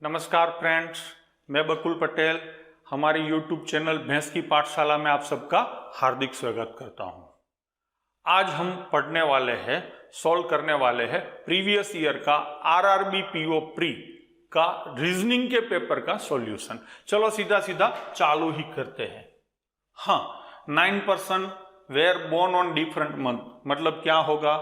नमस्कार फ्रेंड्स, मैं बकुल पटेल हमारे YouTube चैनल भैंस की पाठशाला में आप सबका हार्दिक स्वागत करता हूं। आज हम पढ़ने वाले हैं, सॉल्व करने वाले हैं प्रीवियस ईयर का आरआरबी पीओ प्री का रीजनिंग के पेपर का सॉल्यूशन। चलो सीधा सीधा चालू ही करते हैं। हाँ, 9% were born on different month, मतलब क्या होगा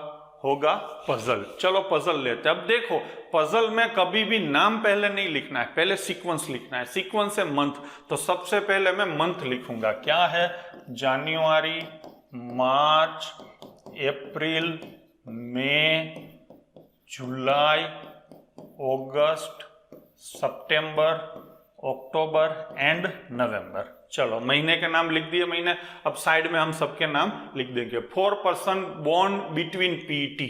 पजल। चलो पजल लेते हैं। अब देखो, पजल में कभी भी नाम पहले नहीं लिखना है, पहले सीक्वेंस लिखना है। सीक्वेंस है मंथ, तो सबसे पहले मैं मंथ लिखूंगा। क्या है? जनवरी, मार्च, अप्रैल, मई, जुलाई, अगस्त, सितंबर, अक्टूबर एंड नवंबर। चलो महीने के नाम लिख दिए महीने। अब साइड में हम सबके नाम लिख देंगे। 4% born between PT,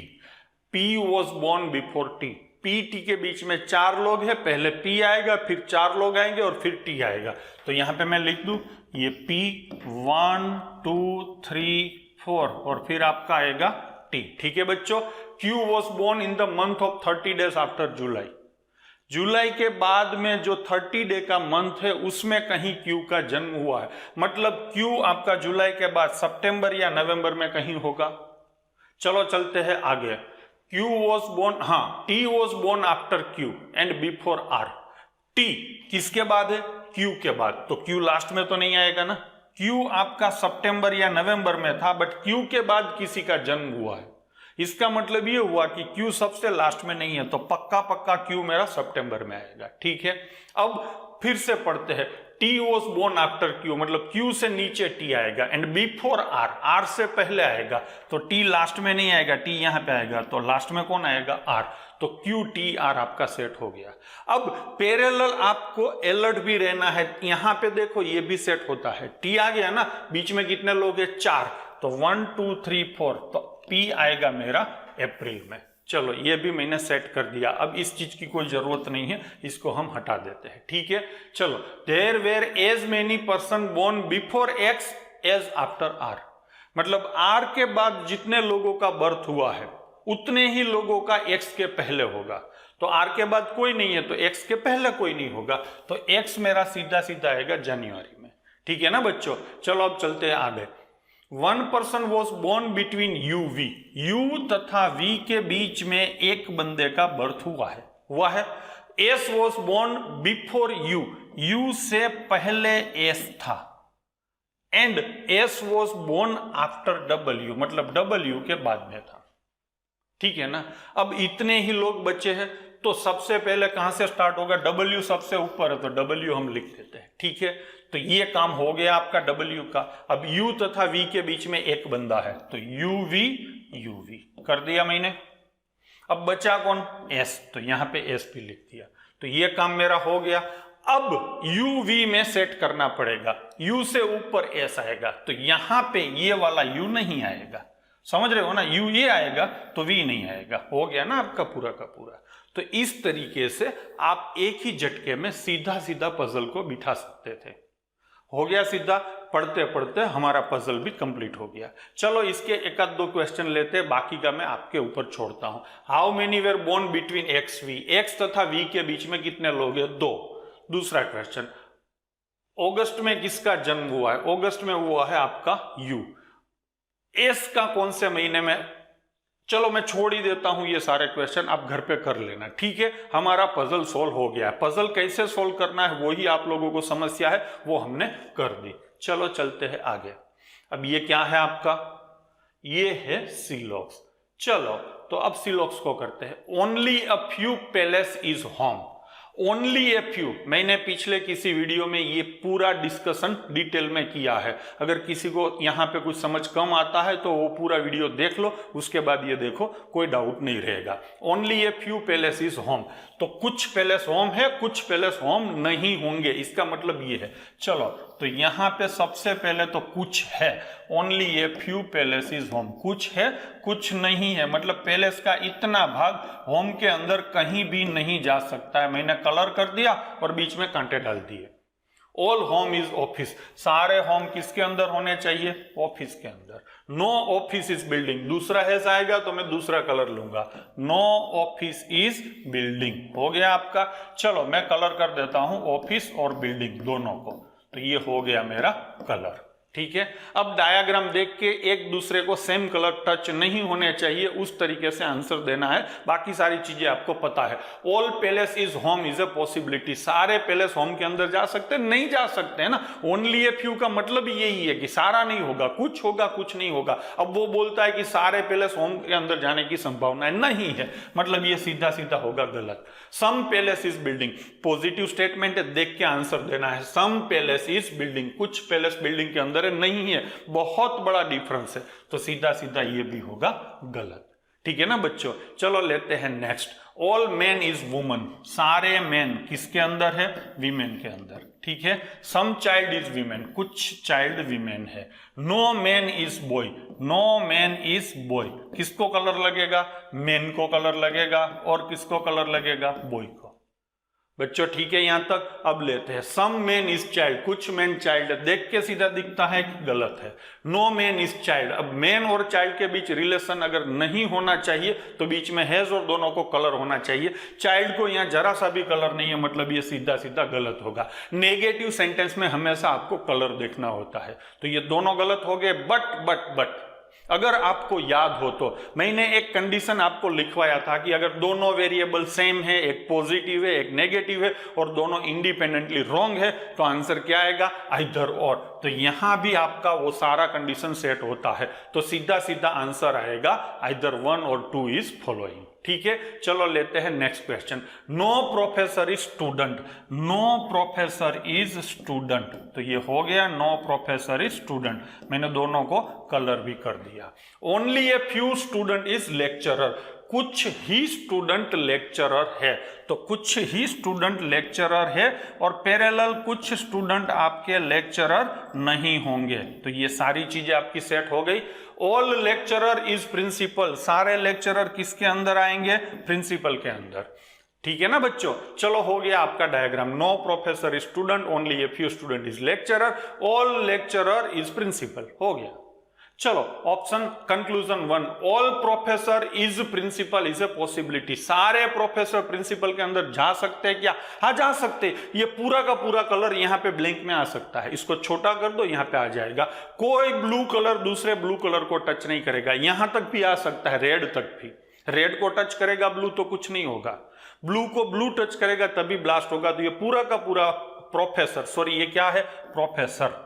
P was born before T. PT के बीच में 4 लोग हैं, पहले पी आएगा, फिर 4 लोग आएंगे और फिर टी आएगा। तो यहां पे मैं लिख दूं ये पी 1 2 3 4 और फिर आपका आएगा टी। ठीक है बच्चों। Q was born in the month of 30 days after July. जुलाई के बाद में जो 30 डे का मंथ है उसमें कहीं क्यू का जन्म हुआ है, मतलब क्यू आपका जुलाई के बाद सितंबर या नवंबर में कहीं होगा। चलो चलते हैं आगे। क्यू वॉज बोर्न, हाँ, T was born after Q and before R. T किसके बाद है? क्यू के बाद। तो क्यू लास्ट में तो नहीं आएगा ना। क्यू आपका सितंबर या नवंबर में था, बट क्यू के बाद किसी का जन्म हुआ है। इसका मतलब ये हुआ कि क्यू सबसे लास्ट में नहीं है, तो पक्का पक्का क्यू मेरा सितंबर में आएगा। ठीक है, अब फिर से पढ़ते हैं। T was born after Q, मतलब क्यू से नीचे टी आएगा, एंड बिफोर आर, आर से पहले आएगा। तो टी लास्ट में नहीं आएगा, टी यहां पे आएगा, तो लास्ट में कौन आएगा? आर। तो क्यू टी आर आपका सेट हो गया। अब पैरेलल आपको अलर्ट भी रहना है। यहां पे देखो ये भी सेट होता है। टी आ गया ना, बीच में कितने लोग हैं? 4, तो 1 2 3 4, तो पी आएगा मेरा अप्रैल में। चलो ये भी मैंने सेट कर दिया। अब इस चीज की कोई जरूरत नहीं है, इसको हम हटा देते हैं। ठीक है, चलो। There were as many person born before X as after R, मतलब आर के बाद जितने लोगों का बर्थ हुआ है उतने ही लोगों का एक्स के पहले होगा। तो आर के बाद कोई नहीं है तो एक्स के पहले कोई नहीं होगा, तो एक्स मेरा सीधा सीधा आएगा जनवरी में। ठीक है ना बच्चों। चलो अब चलते हैं आगे। 1 person was born between U V, U तथा वी के बीच में एक बंदे का बर्थ हुआ है। S was born before U, U से पहले एस था, and S was born after W, मतलब डब्ल्यू के बाद में था। ठीक है ना। अब इतने ही लोग बचे हैं, तो सबसे पहले कहां से स्टार्ट होगा? डब्ल्यू सबसे ऊपर है, तो डब्ल्यू हम लिख देते हैं। ठीक है, तो ये काम हो गया आपका डब्ल्यू का। अब यू तथा वी के बीच में एक बंदा है, तो यू वी कर दिया मैंने। अब बचा कौन? एस, तो यहां पे एस भी लिख दिया। तो ये काम मेरा हो गया। अब यू वी में सेट करना पड़ेगा। यू से ऊपर एस आएगा, तो यहां पे ये वाला यू नहीं आएगा, समझ रहे हो ना। यू ये आएगा तो वी नहीं आएगा। हो गया ना आपका पूरा का पूरा। तो इस तरीके से आप एक ही झटके में सीधा सीधा पजल को बिठा सकते थे। हो गया सीधा। पढ़ते पढ़ते हमारा पजल भी कंप्लीट हो गया। चलो इसके एक आध दो क्वेश्चन लेते हैं, बाकी का मैं आपके ऊपर छोड़ता हूं। How many were born between X V, X तथा वी के बीच में कितने लोग हैं? 2। दूसरा क्वेश्चन, अगस्त में किसका जन्म हुआ है? अगस्त में हुआ है आपका यू। एस का कौन से महीने में? चलो मैं छोड़ ही देता हूं ये सारे क्वेश्चन, आप घर पे कर लेना। ठीक है, हमारा पजल सोल्व हो गया है। पजल कैसे सोल्व करना है वही आप लोगों को समस्या है, वो हमने कर दी। चलो चलते हैं आगे। अब ये क्या है आपका? ये है सिलॉक्स। चलो तो अब सिलॉक्स को करते हैं। Only a few palace is home, only a few. मैंने पिछले किसी वीडियो में ये पूरा डिस्कशन डिटेल में किया है। अगर किसी को यहाँ पे कुछ समझ कम आता है तो वो पूरा वीडियो देख लो, उसके बाद ये देखो, कोई डाउट नहीं रहेगा। Only a few palace is home, तो कुछ पैलेस होम है, कुछ पैलेस होम नहीं होंगे, इसका मतलब ये है। चलो तो यहाँ पे सबसे पहले तो कुछ है, only a few palace is home, कुछ है कुछ नहीं है, मतलब पैलेस का इतना भाग होम के अंदर कहीं भी नहीं जा सकता है। मैंने कलर कर दिया और बीच में कांटे डाल दिए। ऑल होम इज ऑफिस, सारे होम किसके अंदर होने चाहिए? ऑफिस के अंदर। नो ऑफिस इज बिल्डिंग, दूसरा हैज आएगा तो मैं दूसरा कलर लूंगा, नो ऑफिस इज बिल्डिंग। हो गया आपका। चलो मैं कलर कर देता हूं ऑफिस और बिल्डिंग दोनों को, तो ये हो गया मेरा कलर। ठीक है, अब डायग्राम देख के एक दूसरे को सेम कलर टच नहीं होने चाहिए, उस तरीके से आंसर देना है। बाकी सारी चीजें आपको पता है। All palace is home is a possibility, सारे पैलेस होम के अंदर जा सकते नहीं जा सकते है ना। ओनली ए फ्यू का मतलब यही है कि सारा नहीं होगा, कुछ नहीं होगा। अब वो बोलता है कि सारे पैलेस होम के अंदर जाने की संभावना नहीं है, मतलब ये सीधा सीधा होगा गलत। Some palace is building, positive statement है, देख के आंसर देना है। सम पैलेस इज बिल्डिंग, कुछ पैलेस बिल्डिंग के अंदर नहीं है, बहुत बड़ा डिफरेंस है, तो सीधा सीधा ये भी होगा गलत। ठीक है ना बच्चों। चलो लेते हैं next. All man is woman, सारे मैन किसके अंदर है? वीमेन के अंदर। ठीक है। सम चाइल्ड इज वीमेन, कुछ चाइल्ड वीमेन है। No man is boy, no man is boy, किसको कलर लगेगा? मैन को कलर लगेगा, और किसको कलर लगेगा? बॉय को। बच्चों ठीक है यहां तक। अब लेते हैं सम मैन इज चाइल्ड, कुछ मैन चाइल्ड है, देख के सीधा दिखता है कि गलत है। नो मैन इज चाइल्ड, अब मैन और चाइल्ड के बीच रिलेशन अगर नहीं होना चाहिए तो बीच में हैज और दोनों को कलर होना चाहिए। चाइल्ड को यहां जरा सा भी कलर नहीं है, मतलब ये सीधा सीधा गलत होगा। नेगेटिव सेंटेंस में हमेशा आपको कलर देखना होता है, तो ये दोनों गलत हो गए। बट अगर आपको याद हो तो मैंने एक कंडीशन आपको लिखवाया था कि अगर दोनों वेरिएबल सेम है, एक पॉजिटिव है एक नेगेटिव है, और दोनों इंडिपेंडेंटली रॉन्ग है, तो आंसर क्या आएगा? आइदर और। तो यहां भी आपका वो सारा कंडीशन सेट होता है, तो सीधा सीधा आंसर आएगा आइदर 1 और 2 इज फॉलोइंग। ठीक है। चलो लेते हैं next question. No professor is student, no professor is student, तो ये हो गया नो प्रोफेसर इज स्टूडेंट। मैंने दोनों को कलर भी कर दिया। Only a few student is lecturer, कुछ ही स्टूडेंट लेक्चरर है, तो कुछ ही स्टूडेंट लेक्चरर है, और पैरेलल कुछ स्टूडेंट आपके लेक्चरर नहीं होंगे, तो ये सारी चीजें आपकी सेट हो गई। ऑल लेक्चरर इज प्रिंसिपल, सारे लेक्चरर किसके अंदर आएंगे? प्रिंसिपल के अंदर। ठीक है ना बच्चों। चलो हो गया आपका diagram. No professor is student, only a few student is lecturer, all lecturer is principal, हो गया। चलो option conclusion 1, all professor is principal is a possibility, सारे प्रोफेसर प्रिंसिपल के अंदर जा सकते हैं क्या? हाँ जा सकते हैं। ये पूरा का पूरा कलर यहाँ पे ब्लैंक में आ सकता है, इसको छोटा कर दो यहाँ पे आ जाएगा। कोई ब्लू कलर दूसरे ब्लू कलर को टच नहीं करेगा, यहां तक भी आ सकता है, रेड तक भी। रेड को टच करेगा ब्लू तो कुछ नहीं होगा, ब्लू को ब्लू टच करेगा तभी ब्लास्ट होगा। तो ये पूरा का पूरा प्रोफेसर, सॉरी ये क्या है? प्रोफेसर,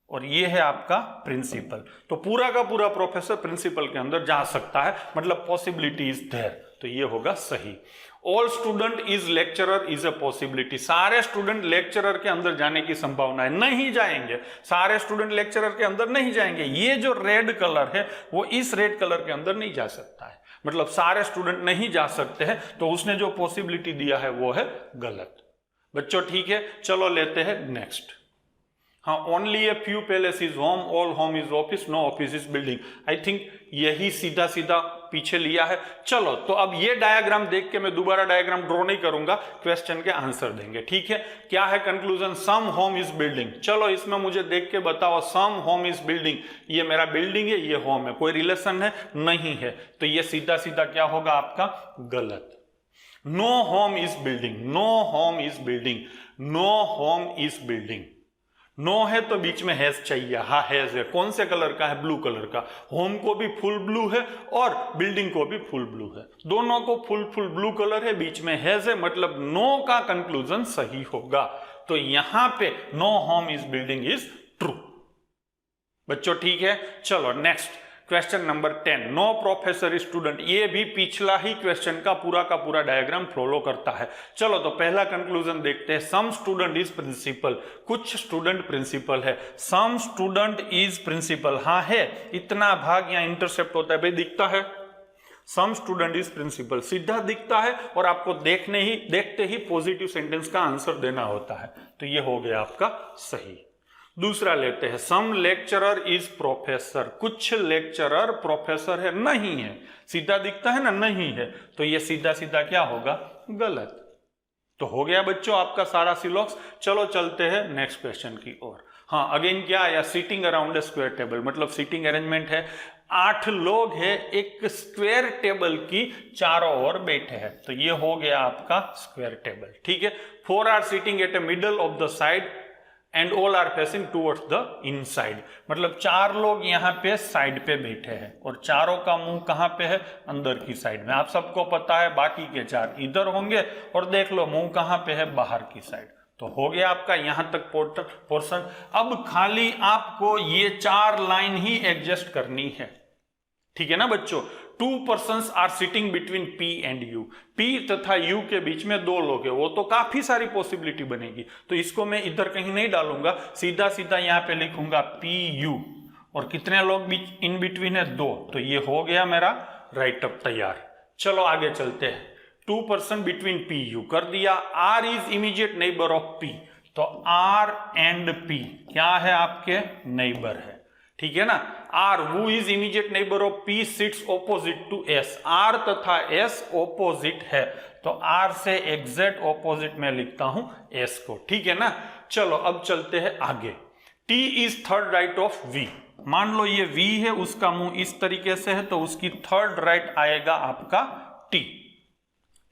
और ये है आपका प्रिंसिपल, तो पूरा का पूरा प्रोफेसर प्रिंसिपल के अंदर जा सकता है, मतलब पॉसिबिलिटी इज देयर, तो ये होगा सही। All student is lecturer is a possibility, सारे स्टूडेंट लेक्चरर के अंदर जाने की संभावना है, नहीं जाएंगे, सारे स्टूडेंट लेक्चरर के अंदर नहीं जाएंगे। ये जो रेड कलर है वो इस रेड कलर के अंदर नहीं जा सकता है, मतलब सारे स्टूडेंट नहीं जा सकते हैं, तो उसने जो पॉसिबिलिटी दिया है वो है गलत। बच्चों ठीक है। चलो लेते हैं नेक्स्ट। हाँ, only a few palace is home, all home is office, no office is building. I think यही सीधा सीधा पीछे लिया है। चलो तो अब ये डायग्राम देख के मैं दोबारा डायग्राम ड्रॉ नहीं करूंगा, क्वेश्चन के आंसर देंगे। ठीक है। क्या है conclusion? Some home is building. चलो इसमें मुझे देख के बताओ, सम होम इज बिल्डिंग, ये मेरा बिल्डिंग है, ये होम है, कोई रिलेशन है? नहीं है, तो ये सीधा सीधा क्या होगा आपका? गलत। No home is building, no home is building, no home is building. No है तो बीच में हैज चाहिए, हाँ हैज है, कौन से कलर का है? ब्लू कलर का। होम को भी फुल ब्लू है और बिल्डिंग को भी फुल ब्लू है, दोनों को फुल ब्लू कलर है, बीच में हैज है, मतलब नो का कंक्लूजन सही होगा। तो यहां पे no home is building is true. बच्चों ठीक है। चलो next question number 10, no professor is student, ये भी पिछला ही क्वेश्चन का पूरा डायग्राम फॉलो करता है। चलो तो पहला कंक्लूजन देखते हैं। सम स्टूडेंट इज प्रिंसिपल, कुछ स्टूडेंट प्रिंसिपल है। सम स्टूडेंट इज प्रिंसिपल, हाँ है, इतना भाग यहाँ इंटरसेप्ट होता है, भाई दिखता है सम स्टूडेंट इज प्रिंसिपल, सीधा दिखता है, और आपको देखते ही पॉजिटिव सेंटेंस का आंसर देना होता है, तो ये हो गया आपका सही। दूसरा लेते हैं, सम लेक्चरर इज प्रोफेसर, कुछ लेक्चरर प्रोफेसर है, नहीं है, सीधा दिखता है ना, नहीं है, तो ये सीधा सीधा क्या होगा? गलत। तो हो गया बच्चों आपका सारा सिलॉक्स। चलो चलते हैं नेक्स्ट क्वेश्चन की ओर। हाँ, अगेन क्या आया, seating around a square table, मतलब सीटिंग अरेंजमेंट है, 8 लोग हैं, एक स्क्वायर टेबल की चारों ओर बैठे हैं, तो ये हो गया आपका स्क्वायर टेबल। ठीक है, 4 are sitting at a middle of the side and all are facing towards the inside, मतलब 4 लोग यहाँ पे साइड पे बैठे हैं और चारों का मुंह कहाँ पे है, अंदर की साइड में। आप सबको पता है बाकी के 4 इधर होंगे और देख लो मुंह कहाँ पे है, बाहर की साइड। तो हो गया आपका यहां तक पोर्शन। अब खाली आपको ये 4 लाइन ही एडजस्ट करनी है, ठीक है ना बच्चों। 2 persons are sitting between P and U, P तथा U के बीच में 2 लोग हैं, वो तो काफी सारी पॉसिबिलिटी बनेगी, तो इसको मैं इधर कहीं नहीं डालूंगा, सीधा सीधा यहाँ पे लिखूंगा PU, और कितने लोग बीच इन बिटवीन है, 2, तो ये हो गया मेरा राइटअप तैयार। चलो आगे चलते हैं। 2 person बिटवीन PU कर दिया। R is immediate neighbour of P, तो R एंड P क्या है, आपके नेबर है, ठीक है ना। R who is immediate neighbour of P sits opposite to S, R तथा S ऑपोजिट है, तो R से एग्जैक्ट ऑपोजिट में लिखता हूं S को, ठीक है ना। चलो अब चलते हैं आगे। T is third right of V, मान लो ये V है, उसका मुंह इस तरीके से है, तो उसकी थर्ड राइट आएगा आपका T,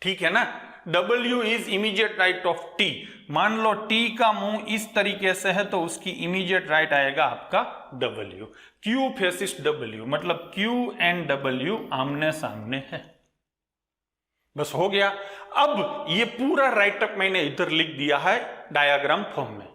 ठीक है ना। W is immediate right of T, मान लो T का मुंह इस तरीके से है, तो उसकी इमीडिएट राइट आएगा आपका W। Q फेसिस W, मतलब Q एंड W आमने सामने है, बस हो गया। अब ये पूरा राइटअप मैंने इधर लिख दिया है डायग्राम फॉर्म में।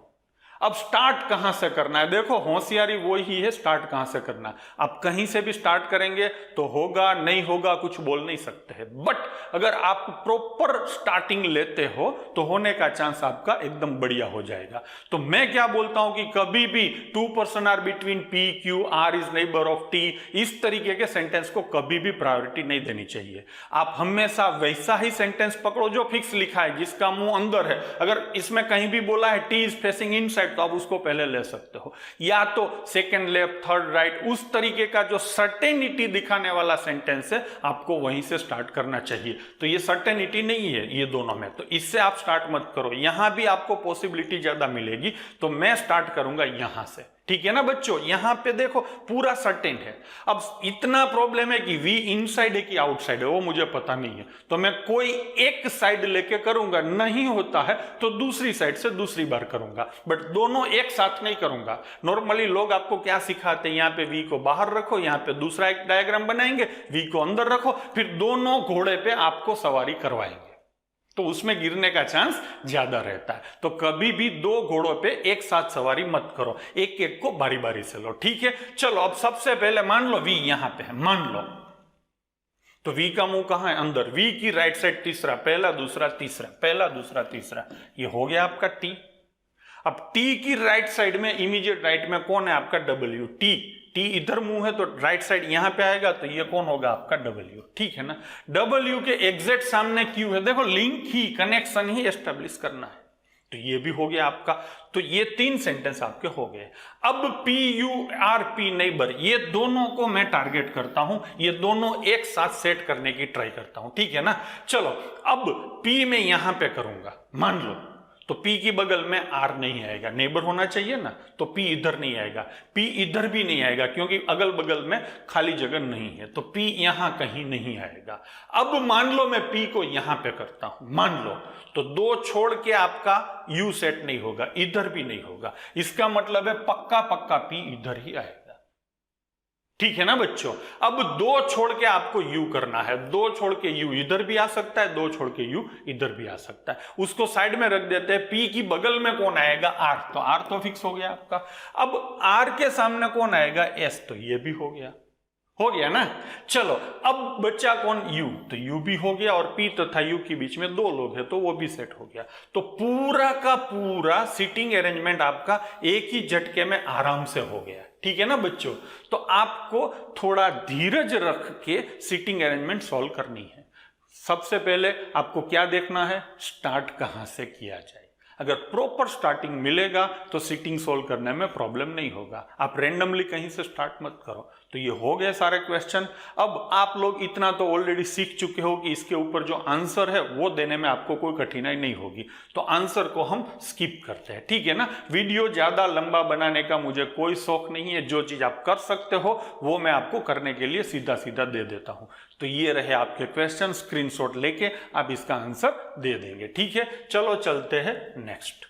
अब स्टार्ट कहां से करना है, देखो होशियारी वो ही है, स्टार्ट कहां से करना है। आप कहीं से भी स्टार्ट करेंगे तो होगा नहीं होगा कुछ बोल नहीं सकते हैं, बट अगर आप प्रॉपर स्टार्टिंग लेते हो तो होने का चांस आपका एकदम बढ़िया हो जाएगा। तो मैं क्या बोलता हूं कि कभी भी 2 person are between P Q, R is neighbour of T, इस तरीके के सेंटेंस को कभी भी प्रायोरिटी नहीं देनी चाहिए। आप हमेशा वैसा ही सेंटेंस पकड़ो जो फिक्स लिखा है, जिसका मुंह अंदर है। अगर इसमें कहीं भी बोला है T इज फेसिंग इनसाइड, तो आप उसको पहले ले सकते हो, या तो सेकंड लेफ्ट थर्ड राइट, उस तरीके का जो सर्टेनिटी दिखाने वाला सेंटेंस है आपको वहीं से स्टार्ट करना चाहिए। तो ये सर्टेनिटी नहीं है ये दोनों में, तो इससे आप स्टार्ट मत करो, यहां भी आपको पॉसिबिलिटी ज्यादा मिलेगी, तो मैं स्टार्ट करूंगा यहां से, ठीक है ना बच्चों। यहां पे देखो पूरा सर्टेन है। अब इतना प्रॉब्लम है कि V इनसाइड है कि आउटसाइड है वो मुझे पता नहीं है, तो मैं कोई एक साइड लेके करूंगा, नहीं होता है तो दूसरी साइड से दूसरी बार करूंगा, बट दोनों एक साथ नहीं करूंगा। नॉर्मली लोग आपको क्या सिखाते हैं, यहाँ पे V को बाहर रखो, यहाँ पे दूसरा एक डायग्राम बनाएंगे, V को अंदर रखो, फिर दोनों घोड़े पे आपको सवारी करवाएंगे, तो उसमें गिरने का चांस ज्यादा रहता है। तो कभी भी 2 घोड़ों पे एक साथ सवारी मत करो, एक एक को बारी बारी से लो, ठीक है। चलो अब सबसे पहले मान लो V यहां पे है, मान लो, तो V का मुंह कहां है, अंदर। V की राइट साइड तीसरा, पहला दूसरा तीसरा, पहला दूसरा तीसरा, ये हो गया आपका T। अब T की राइट साइड में इमीडिएट राइट में कौन है, आपका W। T इधर मुंह है तो राइट साइड यहां पे आएगा, तो ये कौन होगा, आपका W, ठीक है ना। W के एग्जैक्ट सामने Q है, देखो लिंक ही, कनेक्शन ही एस्टेब्लिश करना है, तो ये भी हो गया आपका। तो ये 3 सेंटेंस आपके हो गए। अब P U R P neighbour, ये दोनों को मैं टारगेट करता हूं, ये दोनों एक साथ सेट करने की ट्राई करता हूं, ठीक है ना। चलो अब P में यहां पे करूंगा, मान लो, तो P की बगल में R नहीं आएगा, नेबर होना चाहिए ना, तो P इधर नहीं आएगा, P इधर भी नहीं आएगा क्योंकि अगल बगल में खाली जगह नहीं है, तो P यहां कहीं नहीं आएगा। अब मान लो मैं P को यहां पे करता हूं, मान लो, तो 2 छोड़ के आपका U सेट नहीं होगा, इधर भी नहीं होगा, इसका मतलब है पक्का पक्का P इधर ही आएगा, ठीक है ना बच्चों। अब 2 छोड़ के आपको U करना है, 2 छोड़ के U इधर भी आ सकता है, 2 छोड़ के U इधर भी आ सकता है, उसको साइड में रख देते हैं। P की बगल में कौन आएगा, R, तो R तो फिक्स हो गया आपका। अब R के सामने कौन आएगा, S, तो ये भी हो गया ना। चलो अब बच्चा कौन, U, तो U भी हो गया, और P तथा U के बीच में 2 लोग हैं, तो वो भी सेट हो गया। तो पूरा का पूरा सीटिंग अरेंजमेंट आपका एक ही झटके में आराम से हो गया, ठीक है ना बच्चों। तो आपको थोड़ा धीरज रख के सीटिंग अरेंजमेंट सॉल्व करनी है। सबसे पहले आपको क्या देखना है, स्टार्ट कहां से किया जाए। अगर प्रॉपर स्टार्टिंग मिलेगा तो सीटिंग सोल्व करने में प्रॉब्लम नहीं होगा। आप रैंडमली कहीं से स्टार्ट मत करो, तो ये हो गए सारे क्वेश्चन। अब आप लोग इतना तो ऑलरेडी सीख चुके हो कि इसके ऊपर जो आंसर है वो देने में आपको कोई कठिनाई नहीं होगी, तो आंसर को हम स्किप करते हैं, ठीक है ना। वीडियो ज्यादा लंबा बनाने का मुझे कोई शौक नहीं है, जो चीज आप कर सकते हो वो मैं आपको करने के लिए सीधा सीधा दे देता हूं। तो ये रहे आपके क्वेश्चन, स्क्रीनशॉट लेके आप इसका आंसर दे देंगे, ठीक है। चलो चलते हैं नेक्स्ट।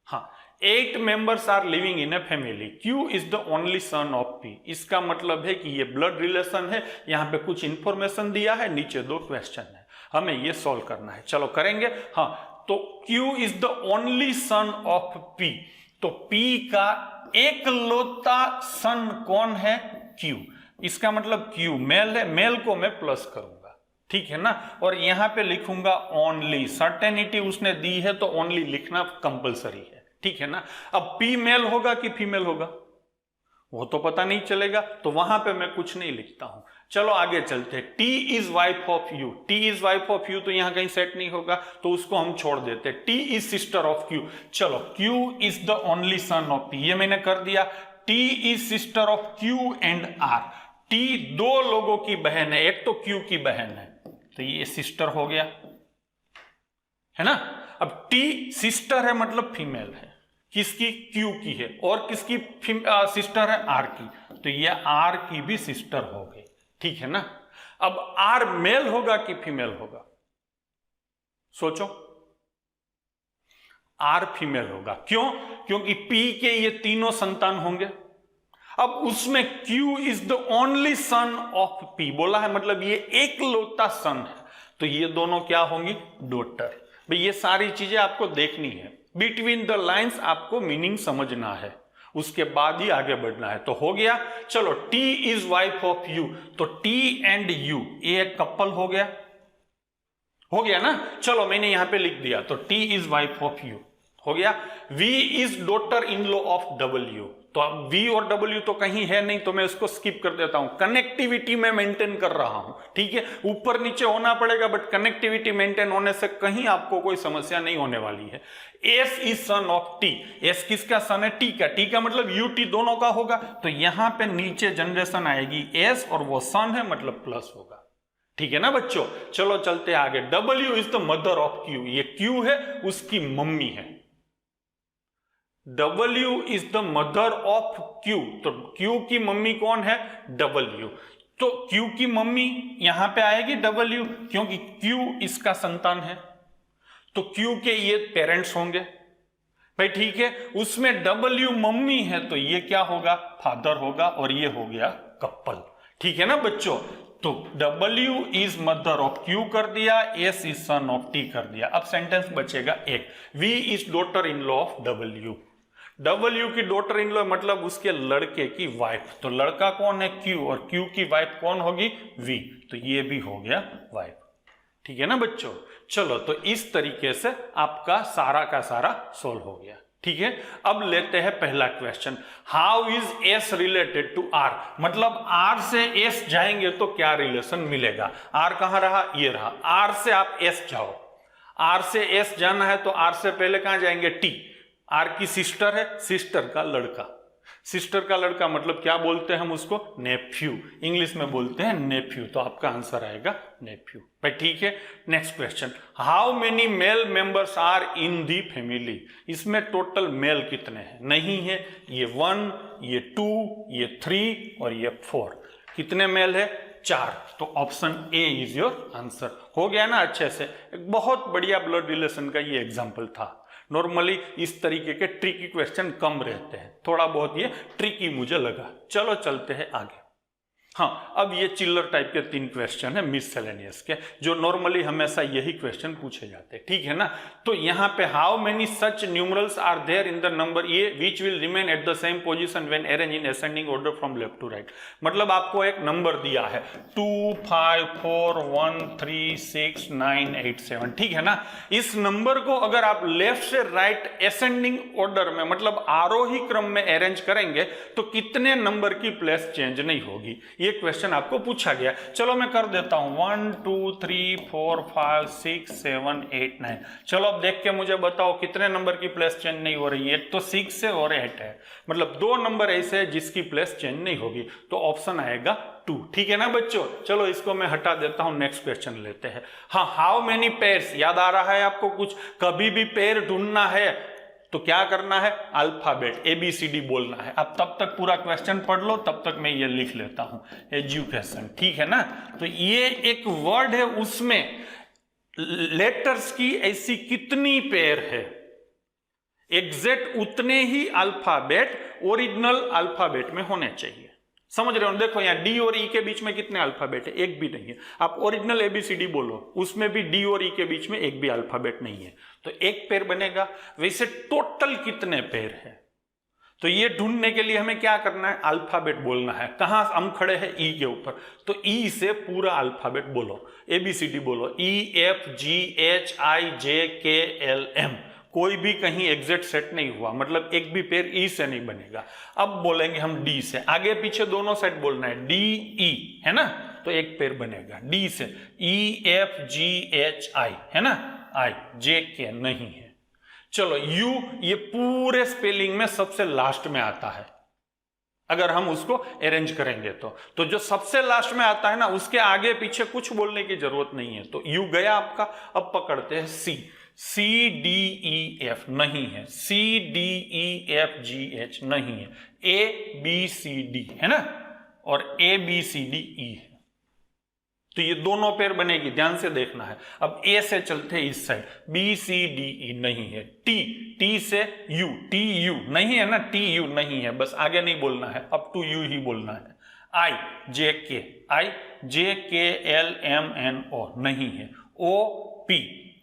हाँ, 8 members are living in a family. Q is the only son of P. इसका मतलब है कि ये ब्लड रिलेशन है। यहाँ पे कुछ इंफॉर्मेशन दिया है, नीचे 2 क्वेश्चन है, हमें ये सॉल्व करना है। चलो करेंगे। हाँ, तो Q is the only son of P. तो P का एकलौता सन कौन है? Q। इसका मतलब Q मेल है, मेल को मैं प्लस करूंगा, ठीक है ना। और यहां पे लिखूंगा ओनली, सर्टेनिटी उसने दी है तो ओनली लिखना कंपलसरी है, ठीक है ना। अब P मेल होगा कि फीमेल होगा वो तो पता नहीं चलेगा, तो वहां पे मैं कुछ नहीं लिखता हूं। चलो आगे चलते हैं। T is wife of you, T is wife of you तो यहां कहीं सेट नहीं होगा, तो उसको हम छोड़ देते हैं। T is sister of Q। चलो Q is the only son of P, ये मैंने कर दिया। T is sister of Q and R। T 2 लोगों की बहन है, एक तो Q की बहन है, तो ये सिस्टर हो गया, है ना। अब T सिस्टर है मतलब फीमेल है, किसकी? Q की है, और किसकी सिस्टर है? R की, तो ये R की भी सिस्टर हो गई, ठीक है ना। अब R मेल होगा कि फीमेल होगा? सोचो। R फीमेल होगा, क्यों? क्योंकि P के ये तीनों संतान होंगे। अब उसमें Q is the only son of P बोला है, मतलब ये एकलौता सन है, तो ये दोनों क्या होंगी? डॉटर। भाई ये सारी चीजें आपको देखनी है, बिटवीन द लाइंस आपको मीनिंग समझना है, उसके बाद ही आगे बढ़ना है। तो हो गया। चलो T is wife of you, तो T एंड यू ये एक कपल हो गया, हो गया ना। चलो मैंने यहां पे लिख दिया, तो T is wife of you हो गया। V is daughter in law of W, तो अब V और W तो कहीं है नहीं, तो मैं इसको स्किप कर देता हूं। कनेक्टिविटी में मेंटेन कर रहा हूं, ठीक है। ऊपर नीचे होना पड़ेगा, बट कनेक्टिविटी मेंटेन होने से कहीं आपको कोई समस्या नहीं होने वाली है। S is son of T, S किसका सन है? T का। T का मतलब UT दोनों का होगा, तो यहां पे नीचे जनरेशन आएगी S और वो सन है मतलब प्लस होगा, ठीक है ना बच्चों। चलो चलते आगे। W is the mother of Q, ये Q है उसकी मम्मी है। W is the mother of Q, तो Q की मम्मी कौन है? W। तो Q की मम्मी यहां पे आएगी W, क्योंकि Q इसका संतान है, तो Q के ये पेरेंट्स होंगे भाई, ठीक है। उसमें W मम्मी है, तो ये क्या होगा? फादर होगा, और ये हो गया कपल, ठीक है ना बच्चों। तो W is mother of Q कर दिया, S is son of T कर दिया। अब सेंटेंस बचेगा एक, V is daughter in law of W। W की डॉटर इन लॉ मतलब उसके लड़के की वाइफ, तो लड़का कौन है? Q, और Q की वाइफ कौन होगी? V, तो ये भी हो गया वाइफ, ठीक है ना बच्चों। चलो तो इस तरीके से आपका सारा का सारा सोल्व हो गया, ठीक है। अब लेते हैं पहला question. How is S related to R, मतलब R से S जाएंगे तो क्या रिलेशन मिलेगा? R कहां रहा? ये रहा। R से आप S जाओ, R से S जाना है तो R से पहले कहां जाएंगे? T। R की सिस्टर है, सिस्टर का लड़का, सिस्टर का लड़का मतलब क्या बोलते हैं हम उसको? नेफ्यू, इंग्लिश में बोलते हैं नेफ्यू, तो आपका आंसर आएगा नेफ्यू भाई, ठीक है। Next question, how many male members are in the family, इसमें टोटल मेल कितने हैं? नहीं है, ये 1, ये 2, ये 3 और ये 4, कितने मेल है? 4, तो option A is your answer. हो गया ना अच्छे से। एक बहुत बढ़िया ब्लड रिलेशन का ये एग्जाम्पल था। नॉर्मली इस तरीके के ट्रिकी क्वेश्चन कम रहते हैं, थोड़ा बहुत ये ट्रिकी मुझे लगा। चलो चलते हैं आगे। हाँ, अब ये चिल्लर टाइप के 3 क्वेश्चन है मिससेलेनियस के, जो नॉर्मली हमेशा यही क्वेश्चन पूछे जाते हैं, ठीक है ना। तो यहाँ पे how many such numerals are there in the number A which will remain at the same position when arrange in ascending order from left to right. मतलब आपको एक नंबर दिया है 2, 5, 4, 1, 3, 6, 9, 8, 7, ठीक है ना। इस नंबर को अगर आप लेफ्ट से राइट असेंडिंग ऑर्डर में मतलब आरोही क्रम में अरेंज करेंगे तो कितने नंबर की प्लेस चेंज नहीं होगी। ये क्वेश्चन आपको पूछा गया। चलो मैं कर देता हूं 1 2 3 4 5 6 7 8 9। चलो अब देख के मुझे बताओ कितने नंबर की प्लेस चेंज नहीं हो रही है। एक तो 6 है और 8 है, मतलब 2 नंबर ऐसे है जिसकी प्लेस चेंज नहीं होगी, तो ऑप्शन आएगा 2। ठीक है ना बच्चों। चलो इसको मैं हटा देता हूं, नेक्स्ट क्वेश्चन लेते हैं। हाँ, हाउ मेनी पेयर्स, याद आ रहा है आपको कुछ? कभी भी पेयर ढूंढना है तो क्या करना है? अल्फाबेट ABCD बोलना है। अब तब तक पूरा क्वेश्चन पढ़ लो, तब तक मैं ये लिख लेता हूं, एजुकेशन। ठीक है ना। तो ये एक वर्ड है, उसमें लेटर्स की ऐसी कितनी पेयर है, एग्जैक्ट उतने ही अल्फाबेट ओरिजिनल अल्फाबेट में होने चाहिए। समझ रहे हो? देखो यहाँ डी और ई के बीच में कितने अल्फाबेट है? एक भी नहीं है। आप ओरिजिनल ABCD बोलो, उसमें भी डी और ई के बीच में एक भी अल्फाबेट नहीं है, तो एक पेयर बनेगा। वैसे टोटल कितने पेयर है, तो ये ढूंढने के लिए हमें क्या करना है? अल्फाबेट बोलना है। कहां हम खड़े हैं? ई के ऊपर, तो ई से पूरा अल्फाबेट बोलो, ABCD बोलो, EFGHIJKLM। कोई भी कहीं एग्जैक्ट सेट नहीं हुआ, मतलब एक भी पेयर ई से नहीं बनेगा। अब बोलेंगे हम डी से, आगे पीछे दोनों सेट बोलना है, DE है ना, तो एक पेयर बनेगा। डी से EFGHI है ना, IJK नहीं है। चलो यू, ये पूरे स्पेलिंग में सबसे लास्ट में आता है, अगर हम उसको अरेंज करेंगे तो जो सबसे लास्ट में आता है ना, उसके आगे पीछे कुछ बोलने की जरूरत नहीं है। तो यू गया आपका। अब पकड़ते हैं सी, CDEF नहीं है, CDEFGH नहीं है, ABCD है ना, और ABCDE है। तो ये दोनों पेयर बनेगी, ध्यान से देखना है। अब ए से चलते हैं इस साइड, BCDE नहीं है, टी से यू, TU नहीं है ना, TU नहीं है, बस आगे नहीं बोलना है, अप टू यू ही बोलना है। IJKLMNO नहीं है,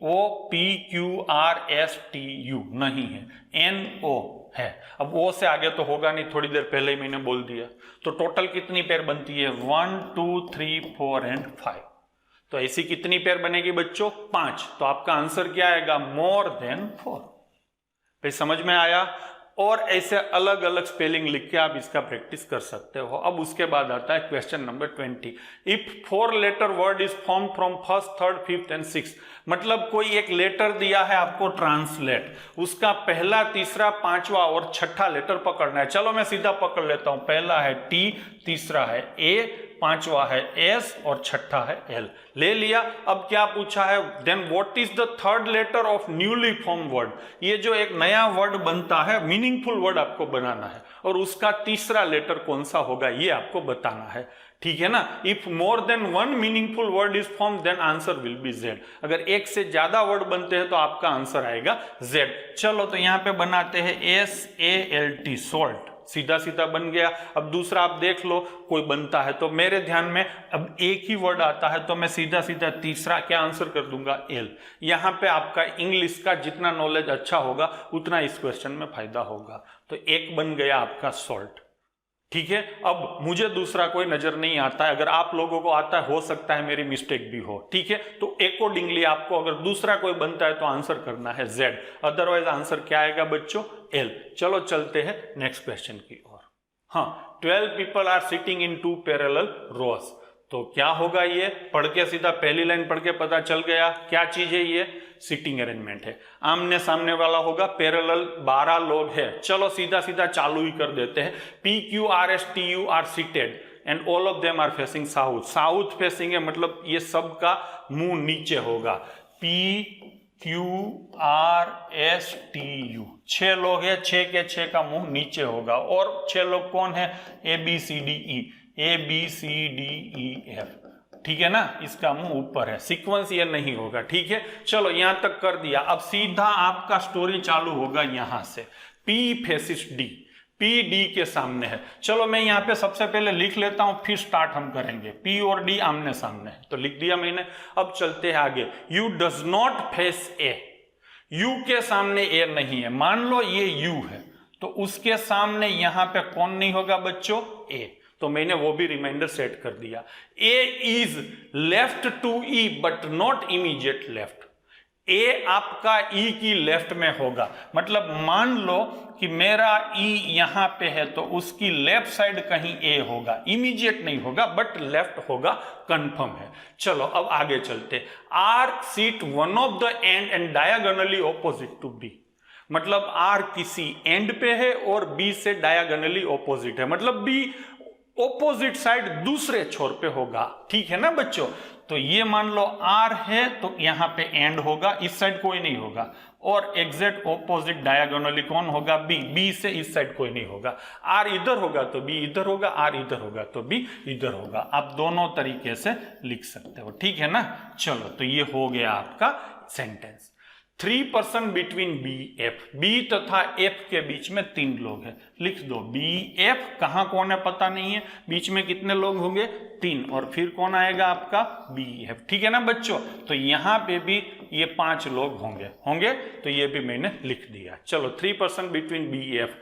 OPQRSTU नहीं है, NO है। अब ओ से आगे तो होगा नहीं, थोड़ी देर पहले ही मैंने बोल दिया। तो टोटल कितनी पेयर बनती है? 1 2 3 4 एंड 5। तो ऐसी कितनी पेयर बनेगी बच्चों? 5। तो आपका आंसर क्या आएगा? More than 4। भाई समझ में आया? और ऐसे अलग अलग स्पेलिंग लिख के आप इसका प्रैक्टिस कर सकते हो। अब उसके बाद आता है question number 20। If 4 letter word is form from first, third, fifth and sixth, मतलब कोई एक लेटर दिया है आपको ट्रांसलेट, उसका पहला, तीसरा, पांचवा और छठा लेटर पकड़ना है। चलो मैं सीधा पकड़ लेता हूं। पहला है T, तीसरा है A, पांचवा है S और छठा है L। ले लिया। अब क्या पूछा है? Then what is the third letter of newly form word. ये जो एक नया वर्ड बनता है, मीनिंगफुल वर्ड आपको बनाना है, और उसका तीसरा लेटर कौन सा होगा ये आपको बताना है। ठीक है ना। If more than 1 meaningful word is form then answer will be Z। अगर एक से ज्यादा वर्ड बनते हैं तो आपका आंसर आएगा Z। चलो तो यहां पे बनाते हैं SALT, सॉल्ट, सीधा सीधा बन गया। अब दूसरा आप देख लो, कोई बनता है तो मेरे ध्यान में अब एक ही वर्ड आता है, तो मैं सीधा सीधा तीसरा क्या आंसर कर दूंगा? L। यहां पे आपका इंग्लिश का जितना नॉलेज अच्छा होगा उतना इस क्वेश्चन में फायदा होगा। तो एक बन गया आपका सॉल्ट। ठीक है। अब मुझे दूसरा कोई नजर नहीं आता है, अगर आप लोगों को आता है, हो सकता है मेरी मिस्टेक भी हो। ठीक है। तो अकॉर्डिंगली आपको अगर दूसरा कोई बनता है तो आंसर करना है Z, अदरवाइज आंसर क्या आएगा बच्चों? L। चलो चलते हैं नेक्स्ट क्वेश्चन की ओर। हाँ, 12 people are sitting in 2 parallel rows. तो क्या होगा? ये पढ़ के सीधा पहली लाइन पढ़ के पता चल गया क्या चीज है ये? सीटिंग अरेंजमेंट है। आमने सामने वाला होगा, पैरेलल 12 लोग हैं। चलो सीधा सीधा चालू ही कर देते हैं। PQRSTU are seated and all of them are facing south. South facing है, मतलब ये सब का मुंह नीचे होगा। PQRSTU, 6 लोग हैं, 6 के 6 का मुंह नीचे होगा। और 6 लोग कौन है? ABCDEF। ठीक है ना, इसका मुंह ऊपर है, सीक्वेंस ये नहीं होगा। ठीक है। चलो यहां तक कर दिया। अब सीधा आपका स्टोरी चालू होगा यहां से। P faces D, P D के सामने है। चलो मैं यहां पे सबसे पहले लिख लेता हूं, फिर स्टार्ट हम करेंगे। P और D आमने सामने है, तो लिख दिया मैंने। अब चलते हैं आगे। U does not face A, U के सामने A नहीं है। मान लो ये U है, तो उसके सामने यहां पे कौन नहीं होगा बच्चों? A। तो मैंने वो भी रिमाइंडर सेट कर दिया। A is left to E but not immediate left. A आपका ई की लेफ्ट में होगा, मतलब मान लो कि मेरा ई यहां पे है तो उसकी लेफ्ट साइड कहीं ए होगा, इमीडिएट नहीं होगा बट लेफ्ट होगा, कंफर्म है। चलो अब आगे चलते। R seat one of the end diagonally opposite to B, मतलब आर किसी एंड पे है और बी से डायगोनली ऑपोजिट है, मतलब बी ऑपोजिट साइड दूसरे छोर पे होगा। ठीक है ना बच्चों, तो ये मान लो आर है तो यहां पे एंड होगा, इस साइड कोई नहीं होगा, और एग्जैक्ट ऑपोजिट डायगोनली कौन होगा, बी, बी से इस साइड कोई नहीं होगा। आर इधर होगा तो बी इधर होगा, आर इधर होगा तो बी इधर होगा। आप दोनों तरीके से लिख सकते हो, ठीक है ना। चलो तो ये हो गया आपका sentence. 3 person between B F, B तथा एफ के बीच में 3 लोग हैं, लिख दो बी एफ। कहां कौन है पता नहीं है, बीच में कितने लोग होंगे, 3, और फिर कौन आएगा आपका बी एफ। ठीक है ना बच्चों, तो यहां पे भी ये 5 लोग होंगे तो ये भी मैंने लिख दिया। चलो 3 person between B F.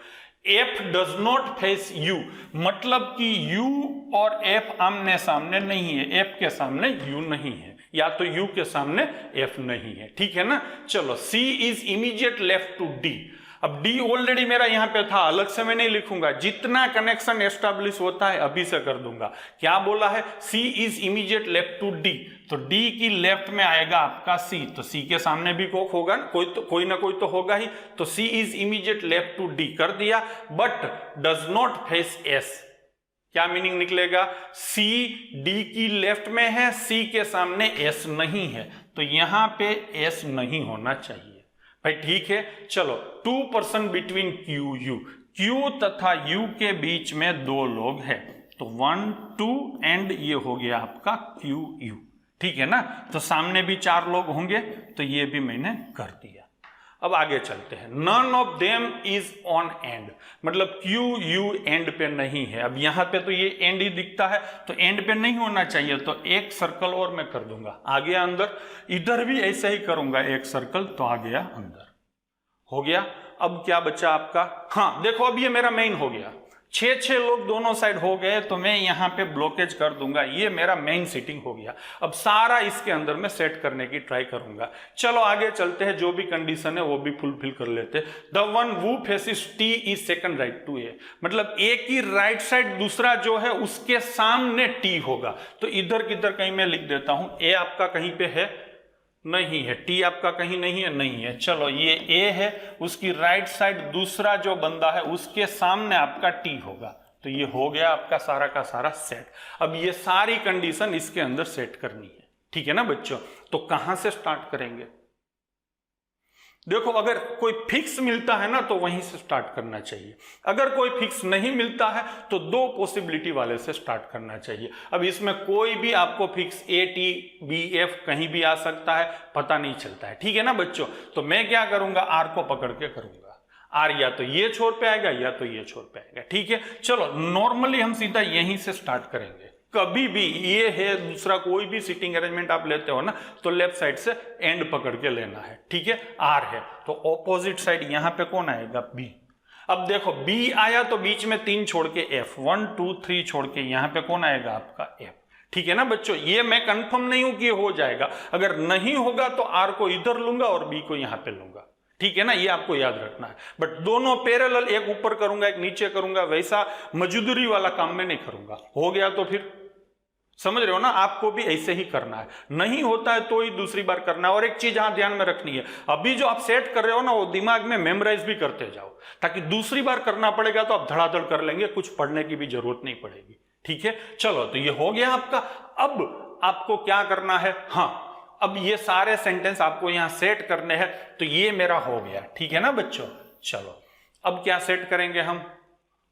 F does not face U, मतलब कि यू और एफ आमने सामने नहीं है, एफ के सामने यू नहीं है, या तो यू के सामने एफ नहीं है। ठीक है ना। चलो C is immediate left to D. अब डी ऑलरेडी मेरा यहां पे था, अलग से मैं नहीं लिखूंगा, जितना कनेक्शन एस्टैब्लिश होता है अभी से कर दूंगा। क्या बोला है, C is immediate left to D, तो डी की लेफ्ट में आएगा आपका सी, तो सी के सामने भी होगा, कोई ना कोई तो होगा ही, तो C is immediate left to D कर दिया, but does not face S. क्या मीनिंग निकलेगा, सी डी की लेफ्ट में है, सी के सामने एस नहीं है, तो यहां पे एस नहीं होना चाहिए भाई। ठीक है, चलो 2 person between Q U, Q तथा यू के बीच में 2 लोग हैं, तो 1 2 एंड ये हो गया आपका क्यू यू। ठीक है ना, तो सामने भी 4 लोग होंगे, तो ये भी मैंने कर दिया। अब आगे चलते हैं। None of them is on end, मतलब क्यू यू एंड पे नहीं है। अब यहां पे तो ये एंड ही दिखता है, तो एंड पे नहीं होना चाहिए, तो एक सर्कल और मैं कर दूंगा, आ गया अंदर। इधर भी ऐसे ही करूंगा, एक सर्कल, तो आ गया अंदर, हो गया। अब क्या बचा आपका, हाँ देखो अब ये मेरा मेन हो गया, 6 लोग दोनों साइड हो गए, तो मैं यहां पे ब्लॉकेज कर दूंगा, ये मेरा मेन सीटिंग हो गया। अब सारा इसके अंदर मैं सेट करने की ट्राई करूंगा। चलो आगे चलते हैं, जो भी कंडीशन है वो भी फुलफिल कर लेते। The one who faces T is second right to A, मतलब ए की राइट साइड दूसरा जो है उसके सामने टी होगा, तो इधर किधर कहीं मैं लिख देता हूं, ए आपका कहीं पे है नहीं है, टी आपका कहीं नहीं है, नहीं है। चलो ये ए है, उसकी राइट साइड दूसरा जो बंदा है उसके सामने आपका टी होगा, तो ये हो गया आपका सारा का सारा सेट। अब ये सारी कंडीशन इसके अंदर सेट करनी है। ठीक है ना बच्चों, तो कहां से स्टार्ट करेंगे, देखो अगर कोई फिक्स मिलता है ना तो वहीं से स्टार्ट करना चाहिए, अगर कोई फिक्स नहीं मिलता है तो 2 पॉसिबिलिटी वाले से स्टार्ट करना चाहिए। अब इसमें कोई भी आपको fix A T B F कहीं भी आ सकता है, पता नहीं चलता है। ठीक है ना बच्चों, तो मैं क्या करूंगा, आर को पकड़ के करूंगा, आर या तो ये छोर पे आएगा या तो ये छोर पे आएगा। ठीक है, चलो नॉर्मली हम सीधा यहीं से स्टार्ट करेंगे। कभी भी ये है, दूसरा कोई भी सीटिंग अरेंजमेंट आप लेते हो ना, तो लेफ्ट साइड से एंड पकड़ के लेना है। ठीक है, आर है तो ऑपोजिट साइड यहां पे कौन आएगा, बी। अब देखो बी आया तो बीच में 3 छोड़ के एफ, 1 2 3 छोड़ के यहां पे कौन आएगा आपका एफ। ठीक है ना बच्चों, ये मैं कंफर्म नहीं हूं कि हो जाएगा, अगर नहीं होगा तो आर को इधर लूंगा और बी को यहां पे लूंगा। ठीक है ना, ये आपको याद रखना है, बट दोनों पैरेलल, एक ऊपर करूंगा एक नीचे करूंगा, वैसा मजदूरी वाला काम में नहीं करूंगा। हो गया तो फिर समझ रहे हो ना, आपको भी ऐसे ही करना है, नहीं होता है तो ही दूसरी बार करना है। और एक चीज यहां ध्यान में रखनी है, अभी जो आप सेट कर रहे हो ना वो दिमाग में मेमोराइज भी करते जाओ, ताकि दूसरी बार करना पड़ेगा तो आप धड़ाधड़ कर लेंगे, कुछ पढ़ने की भी जरूरत नहीं पड़ेगी। ठीक है, चलो तो ये हो गया आपका। अब आपको क्या करना है, हाँ अब ये सारे सेंटेंस आपको यहां सेट करने हैं, तो ये मेरा हो गया। ठीक है ना बच्चों, चलो अब क्या सेट करेंगे हम,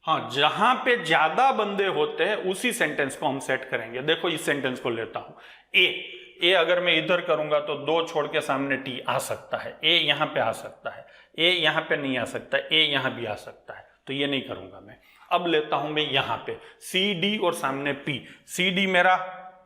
हाँ जहां पे ज्यादा बंदे होते हैं उसी सेंटेंस को हम सेट करेंगे। देखो इस सेंटेंस को लेता हूं, ए अगर मैं इधर करूंगा तो 2 छोड़ के सामने टी आ सकता है, ए यहां पे आ सकता है, ए यहां पे नहीं आ सकता, ए यहां भी आ सकता है, तो ये नहीं करूंगा मैं। अब लेता हूं मैं यहां पे सी डी और सामने पी, सी डी मेरा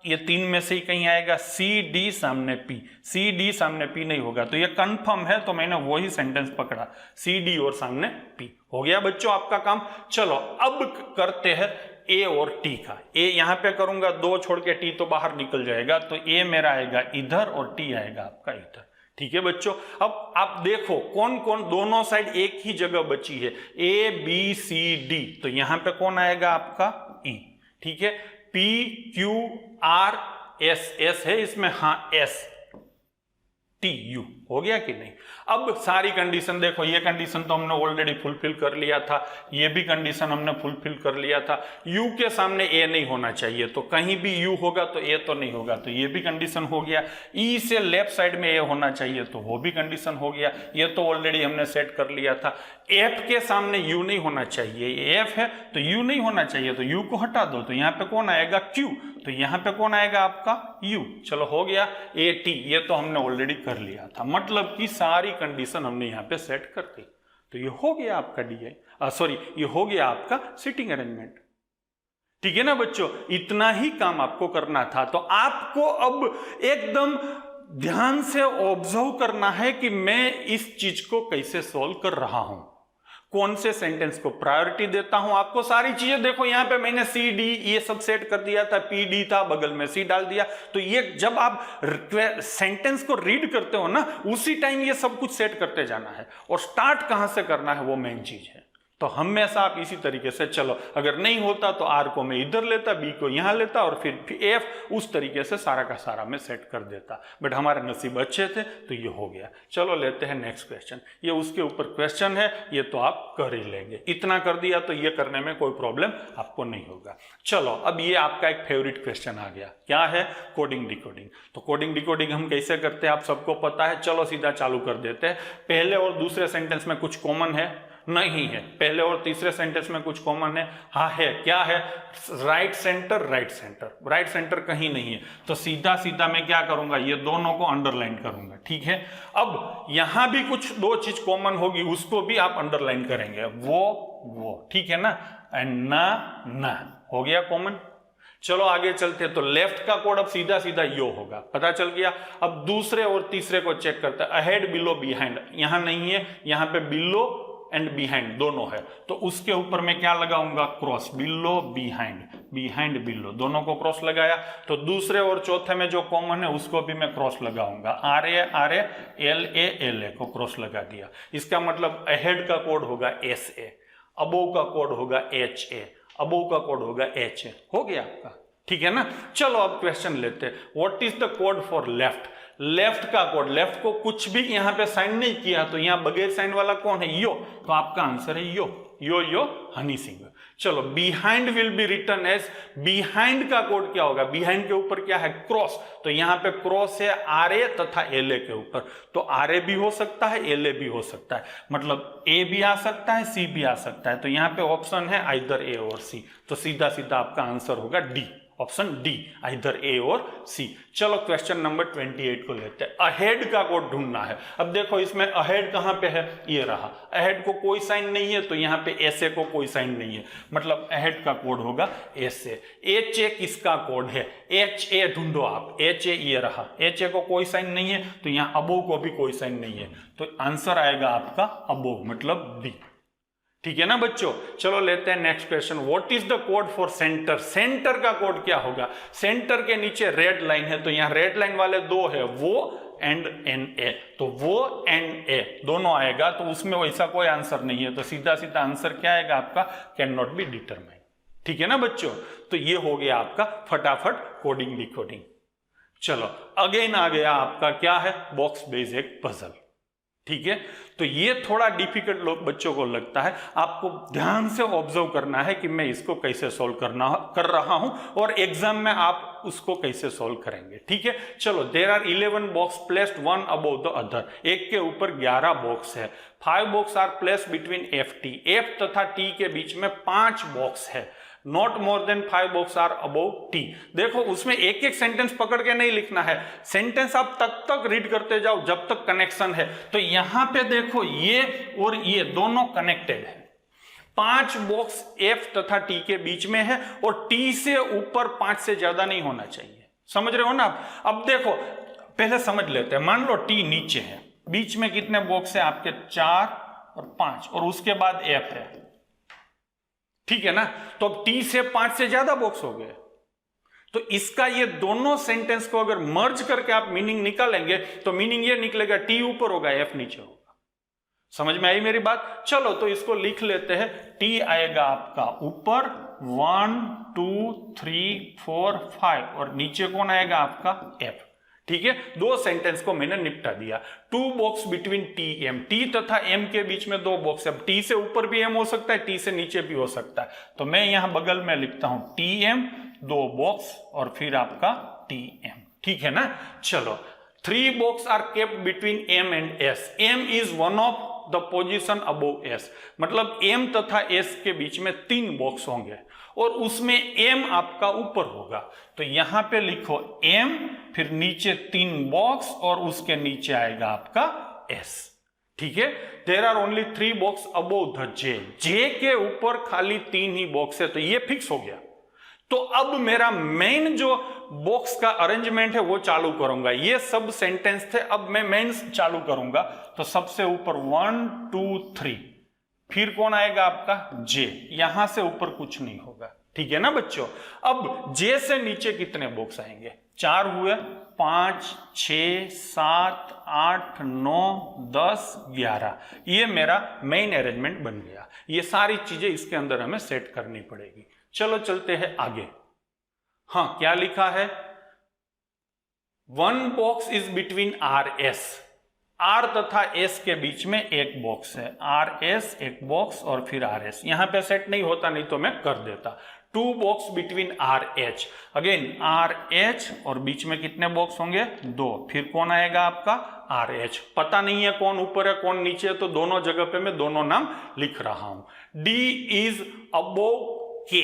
ये 3 में से ही कहीं आएगा, सी डी सामने पी, सी डी सामने पी नहीं होगा, तो ये कंफर्म है, तो मैंने वही सेंटेंस पकड़ा, सी डी और सामने पी। हो गया बच्चों आपका काम। चलो अब करते हैं ए और टी का। ए यहां पे करूंगा, 2 छोड़ के टी तो बाहर निकल जाएगा, तो ए मेरा आएगा इधर और टी आएगा आपका इधर। ठीक है बच्चों, अब आप देखो कौन कौन, दोनों साइड एक ही जगह बची है, ए बी सी डी, तो यहां पे कौन आएगा आपका ई। ठीक है, P Q R S, S है इसमें, हाँ एस टी यू, हो गया कि नहीं। अब सारी कंडीशन देखो, ये कंडीशन तो हमने ऑलरेडी फुलफिल कर लिया था, ये भी कंडीशन हमने फुलफिल कर लिया था। यू के सामने ए नहीं होना चाहिए, तो कहीं भी यू होगा तो ए तो नहीं होगा, तो ये भी कंडीशन हो गया। ई से लेफ्ट साइड में ए होना चाहिए, तो वो भी कंडीशन हो गया, ये तो ऑलरेडी हमने सेट कर लिया था। एफ के सामने यू नहीं होना चाहिए, एफ है तो यू नहीं होना चाहिए, तो यू को हटा दो, तो यहाँ पे कौन आएगा क्यू, तो यहाँ पे कौन आएगा आपका यू। चलो हो गया ए टी, ये तो हमने ऑलरेडी कर लिया था, मतलब कि सारी कंडीशन हमने यहाँ पे सेट कर दी, तो ये हो गया आपका डीआई, सॉरी ये हो गया आपका सीटिंग अरेंजमेंट। ठीक है ना बच्चों, इतना ही काम आपको करना था। तो आपको अब एकदम ध्यान से ऑब्जर्व करना है कि मैं इस चीज को कैसे सॉल्व कर रहा हूं, कौन से सेंटेंस को प्रायोरिटी देता हूं। आपको सारी चीजें देखो, यहां पे मैंने सी डी ये सब सेट कर दिया था, पी डी था, बगल में सी डाल दिया, तो ये जब आप सेंटेंस को रीड करते हो ना, उसी टाइम ये सब कुछ सेट करते जाना है, और स्टार्ट कहां से करना है वो मेन चीज है। तो हमेशा आप इसी तरीके से चलो, अगर नहीं होता तो आर को मैं इधर लेता, बी को यहां लेता, और फिर एफ, उस तरीके से सारा का सारा मैं सेट कर देता, बट हमारे नसीब अच्छे थे तो ये हो गया। चलो लेते हैं नेक्स्ट क्वेश्चन, ये उसके ऊपर क्वेश्चन है, ये तो आप कर ही लेंगे, इतना कर दिया तो ये करने में कोई प्रॉब्लम आपको नहीं होगा। चलो अब ये आपका एक फेवरेट क्वेश्चन आ गया, क्या है, कोडिंग डिकोडिंग। तो कोडिंग डिकोडिंग हम कैसे करते हैं आप सबको पता है, चलो सीधा चालू कर देते हैं। पहले और दूसरे सेंटेंस में कुछ कॉमन है? नहीं है। पहले और तीसरे सेंटेंस में कुछ कॉमन है? हाँ है। क्या है? Right centre, right centre, right centre कहीं नहीं है, तो सीधा सीधा मैं क्या करूंगा, ये दोनों को अंडरलाइन करूंगा। ठीक है, अब यहां भी कुछ दो चीज कॉमन होगी, उसको भी आप अंडरलाइन करेंगे, वो ठीक है ना, एंड ना हो गया कॉमन। चलो आगे चलते हैं, तो लेफ्ट का कोड अब सीधा सीधा यो होगा, पता चल गया। अब दूसरे और तीसरे को चेक करते हैं, अहेड बिलो बिहाइंड, यहां नहीं है, यहां पे बिलो एंड बिहाइंड दोनों है, तो उसके ऊपर मैं क्या लगाऊंगा, cross, below behind, behind below, दोनों को क्रॉस लगाया। तो दूसरे और चौथे में जो कॉमन है उसको भी मैं क्रॉस लगाऊंगा, आर ए एल ए को क्रॉस लगा दिया। इसका मतलब अहेड का कोड होगा एस ए, अबोव का कोड होगा एच ए, अबोव का कोड होगा एच ए, हो गया आपका। ठीक है ना, चलो अब क्वेश्चन लेते हैं, what is the code for left. Left का कोड, लेफ्ट को कुछ भी यहां पे साइन नहीं किया, तो यहां बगैर साइन वाला कौन है, यो, तो आपका आंसर है यो, यो हनी सिंह। चलो behind will be written as, behind का कोड क्या होगा, बिहाइंड के ऊपर क्या है, क्रॉस, तो यहां पे क्रॉस है आर ए तथा एल ए के ऊपर, तो आर ए भी हो सकता है, एल ए भी हो सकता है, मतलब ए भी आ सकता है, सी भी आ सकता है, तो यहां पे ऑप्शन है आइदर ए और सी, तो सीधा सीधा आपका आंसर होगा डी, ऑप्शन डी, आइदर ए और सी। चलो क्वेश्चन नंबर 28 को लेते हैं, अहेड का कोड ढूंढना है। अब देखो इसमें अहेड कहां पे है, ये रहा, अहेड को कोई साइन नहीं है, तो यहां पे एस ए को कोई साइन नहीं है, मतलब अहेड का कोड होगा एस ए। एच ए किसका कोड है, एच ए ढूंढो आप, एच ए ये रहा, एच ए को कोई साइन नहीं है, तो यहां अबोव को भी कोई साइन नहीं है, तो आंसर आएगा आपका अबोव, मतलब बी। ठीक है ना बच्चों, चलो लेते हैं next question, what is the code for centre. Centre का कोड क्या होगा, सेंटर के नीचे रेड लाइन है, तो यहां रेड लाइन वाले दो है, वो एंड एन ए, तो वो एंड ए दोनों आएगा, तो उसमें वैसा कोई आंसर नहीं है, तो सीधा सीधा आंसर क्या आएगा आपका, कैन नॉट बी डिटरमाइन। ठीक है ना बच्चों, तो ये हो गया आपका फटाफट कोडिंग डिकोडिंग। चलो अगेन आ गया आपका क्या है, बॉक्स बेस्ड एक पजल। ठीक है, तो ये थोड़ा डिफिकल्ट लोग बच्चों को लगता है, आपको ध्यान से ऑब्जर्व करना है कि मैं इसको कैसे सॉल्व कर रहा हूं, और एग्जाम में आप उसको कैसे सॉल्व करेंगे। ठीक है, चलो there are 11 box placed one above the other, एक के ऊपर 11 बॉक्स है, 5 box are placed between F T, F तथा टी के बीच में 5 बॉक्स है, not more than 5 box are above T. देखो उसमें एक एक सेंटेंस पकड़ के नहीं लिखना है, सेंटेंस आप तक रीड करते जाओ जब तक कनेक्शन है। तो यहां पे देखो ये और ये दोनों कनेक्टेड है, 5 बॉक्स एफ तथा टी के बीच में है, और टी से ऊपर 5 से ज्यादा नहीं होना चाहिए, समझ रहे हो ना आप। अब देखो पहले समझ लेते हैं, मान लो टी नीचे है, बीच में कितने बॉक्स है आपके, 4 और 5, और उसके बाद एफ है। ठीक है ना, तो अब टी से 5 से ज्यादा बॉक्स हो गए। तो इसका ये दोनों सेंटेंस को अगर मर्ज करके आप मीनिंग निकालेंगे तो मीनिंग ये निकलेगा टी ऊपर होगा एफ नीचे होगा। समझ में आई मेरी बात? चलो तो इसको लिख लेते हैं। टी आएगा आपका ऊपर 1 2 3 4 5 और नीचे कौन आएगा आपका एफ। ठीक है, दो सेंटेंस को मैंने निपटा दिया। 2 box between T M, T तथा एम के बीच में 2 बॉक्स। अब टी से ऊपर भी एम हो सकता है, टी से नीचे भी हो सकता है, तो मैं यहां बगल में लिखता हूं टी एम 2 बॉक्स और फिर आपका टी एम। ठीक है ना? चलो 3 box are kept between M and S. M is one of the position above S, मतलब एम तथा एस के बीच में 3 बॉक्स होंगे और उसमें एम आपका ऊपर होगा। तो यहां पे लिखो एम, फिर नीचे 3 बॉक्स और उसके नीचे आएगा आपका एस। ठीक है, there are only 3 box above the J. J के ऊपर खाली 3 ही बॉक्स है, तो ये फिक्स हो गया। तो अब मेरा मेन जो बॉक्स का अरेंजमेंट है वो चालू करूंगा। ये सब सेंटेंस थे, अब मैं मेन चालू करूंगा। तो सबसे ऊपर 1 2 3, फिर कौन आएगा आपका जे, यहां से ऊपर कुछ नहीं होगा। ठीक है ना बच्चों? अब जे से नीचे कितने बॉक्स आएंगे? 4 हुए, 5 6 7 8 9 10 11। ये मेरा मेन अरेंजमेंट बन गया। ये सारी चीजें इसके अंदर हमें सेट करनी पड़ेगी। चलो चलते हैं आगे। हाँ, क्या लिखा है? 1 box is between R S. R तथा एस के बीच में एक बॉक्स है। आर एस एक बॉक्स और फिर आर एस। यहां पे सेट नहीं होता, नहीं तो मैं कर देता। 2 box between R H. Again R H और बीच में कितने बॉक्स होंगे? 2। फिर कौन आएगा आपका? R H. पता नहीं है कौन ऊपर है कौन नीचे है, तो दोनों जगह पे मैं दोनों नाम लिख रहा हूं। D is above K.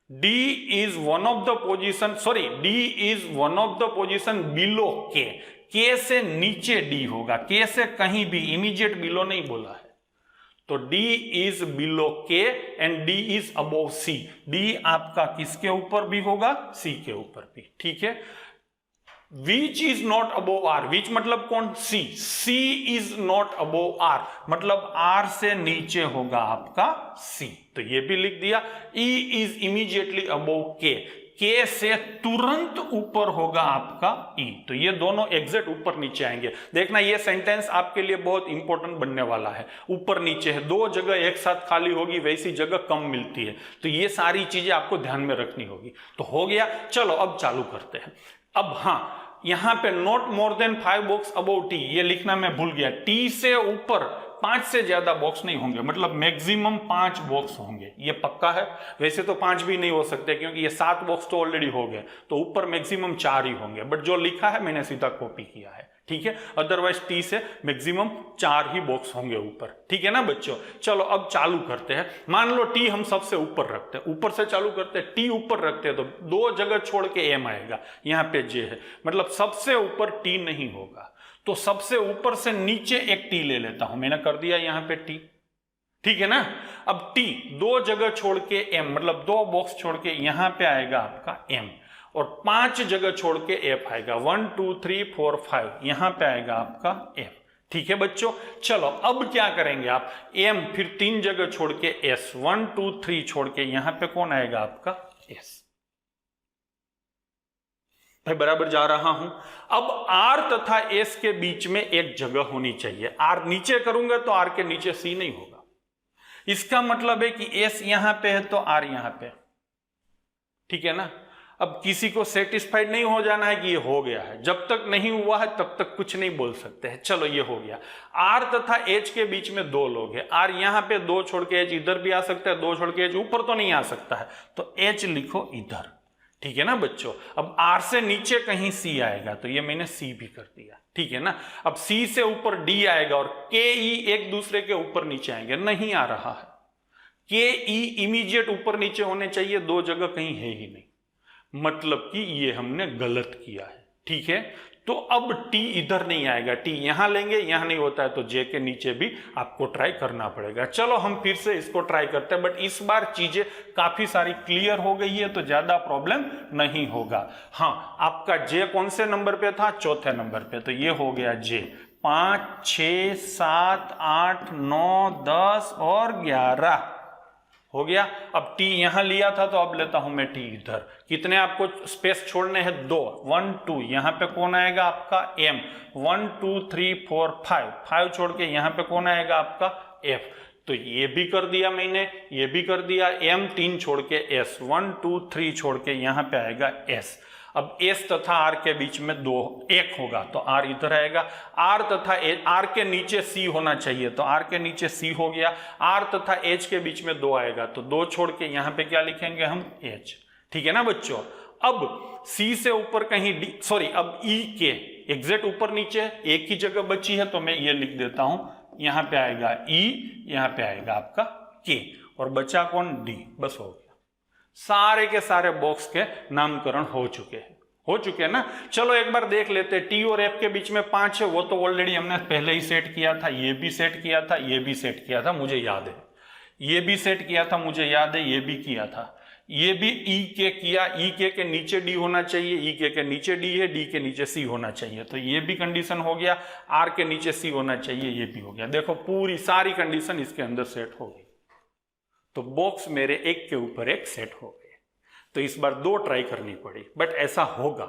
D is one of the position, sorry, D is one of the position below K. K से नीचे D होगा, K से कहीं भी, इमीडिएट बिलो नहीं बोला है। तो D is below K and D is above C. D आपका किसके ऊपर भी होगा? C के ऊपर भी। ठीक है। Which is not above R, which मतलब कौन? C. C is not above R, मतलब R से नीचे होगा आपका C, तो ये भी लिख दिया। E is immediately above K, K से तुरंत ऊपर होगा आपका E, तो ये दोनों एग्जैक्ट ऊपर नीचे आएंगे। देखना ये सेंटेंस आपके लिए बहुत इंपॉर्टेंट बनने वाला है। ऊपर नीचे है, 2 जगह एक साथ खाली होगी, वैसी जगह कम मिलती है, तो ये सारी चीजें आपको ध्यान में रखनी होगी। तो हो गया। चलो अब चालू करते हैं। अब हाँ, यहां पे not more than 5 box above T, ये लिखना मैं भूल गया। टी से ऊपर 5 से ज्यादा बॉक्स नहीं होंगे, मतलब मैक्सिमम 5 बॉक्स होंगे, ये पक्का है। वैसे तो 5 भी नहीं हो सकते क्योंकि ये 7 बॉक्स तो ऑलरेडी हो गए, तो ऊपर मैक्सिमम 4 ही होंगे, बट जो लिखा है मैंने सीधा कॉपी किया है। ठीक है, अदरवाइज टी से मैक्सिमम 4 ही बॉक्स होंगे ऊपर। ठीक है ना बच्चों? चलो अब चालू करते हैं। मान लो टी हम सबसे ऊपर रखते हैं, ऊपर से चालू करते हैं। टी ऊपर रखते हैं तो 2 जगह छोड़ के एम आएगा, यहाँ पे जे है, मतलब सबसे ऊपर टी नहीं होगा। तो सबसे ऊपर से नीचे एक टी ले लेता हूं, मैंने कर दिया यहाँ पे टी। ठीक है ना? अब टी 2 जगह छोड़ के एम, मतलब 2 बॉक्स छोड़ के यहां पे आएगा आपका एम, और 5 जगह छोड़ के एफ आएगा। 1 2 3 4 5, यहां पे आएगा आपका एफ। ठीक है बच्चों? चलो अब क्या करेंगे आप? एम, फिर 3 जगह छोड़ के एस, 1 2 3 छोड़ के यहां पे कौन आएगा आपका? एस। भाई बराबर जा रहा हूं। अब आर तथा एस के बीच में एक जगह होनी चाहिए। आर नीचे करूंगा तो आर के नीचे सी नहीं होगा। इसका मतलब है कि एस यहां पे है तो आर यहां पे। ठीक है ना? अब किसी को सेटिस्फाइड नहीं हो जाना है कि ये हो गया है, जब तक नहीं हुआ है तब तक कुछ नहीं बोल सकते हैं। चलो ये हो गया। आर तथा एच के बीच में 2 लोग हैं। आर यहां पे 2 छोड़ के एच इधर भी आ सकता है, 2 छोड़ के एच ऊपर तो नहीं आ सकता है, तो एच लिखो इधर। ठीक है ना बच्चों? अब आर से नीचे कहीं सी आएगा, तो ये मैंने सी भी कर दिया। ठीक है ना? अब सी से ऊपर डी आएगा और के ई एक दूसरे के ऊपर नीचे आएंगे, नहीं आ रहा है। के ई इमीडिएट ऊपर नीचे होने चाहिए, 2 जगह कहीं है ही नहीं, मतलब कि ये हमने गलत किया है। ठीक है? तो अब टी इधर नहीं आएगा, टी यहां लेंगे, यहां नहीं होता है तो जे के नीचे भी आपको ट्राई करना पड़ेगा। चलो हम फिर से इसको ट्राई करते हैं, बट इस बार चीजें काफी सारी क्लियर हो गई है तो ज्यादा प्रॉब्लम नहीं होगा। हाँ, आपका जे कौन से नंबर पे था? 4थे नंबर पे, तो ये हो गया जे। 5 6 7 8 9 10 और 11 हो गया। अब t यहां लिया था तो अब लेता हूं मैं t इधर। कितने आपको स्पेस छोड़ने हैं? 2, 1 2। यहां पे कौन आएगा आपका m, 1 2 3 4 5, 5 छोड़ के यहां पे कौन आएगा आपका f। तो ये भी कर दिया मैंने, ये भी कर दिया। m 3 छोड़ के s, 1 2 3 छोड़ के यहां पे आएगा s। अब s तथा r के बीच में 1 होगा तो r इधर आएगा। r तथा r के नीचे c होना चाहिए तो r के नीचे c हो गया। r तथा h के बीच में 2 आएगा तो 2 छोड़ के यहाँ पे क्या लिखेंगे हम? h। ठीक है ना बच्चों। अब c से ऊपर कहीं अब e के एग्जैक्ट ऊपर नीचे एक ही जगह बची है तो मैं ये लिख देता हूं। यहाँ पे आएगा e, यहाँ पे आएगा आपका k और बचा कौन? d। बस हो गया। सारे के सारे बॉक्स के नामकरण हो चुके हैं ना। चलो एक बार देख लेते हैं। टी और एफ के बीच में 5 है, वो तो ऑलरेडी हमने पहले ही सेट किया था। ये भी सेट किया था, ये भी सेट किया था, मुझे याद है। ये भी सेट किया था, मुझे याद है। ये भी किया था। ये भी ई के किया। ई के नीचे डी होना चाहिए, ई के नीचे डी है, डी के नीचे सी होना चाहिए तो ये भी कंडीशन हो गया। आर के नीचे सी होना चाहिए, ये भी हो गया। देखो पूरी सारी कंडीशन इसके अंदर सेट हो गई तो बॉक्स मेरे एक के ऊपर एक सेट हो गए। तो इस बार 2 ट्राई करनी पड़ी, बट ऐसा होगा।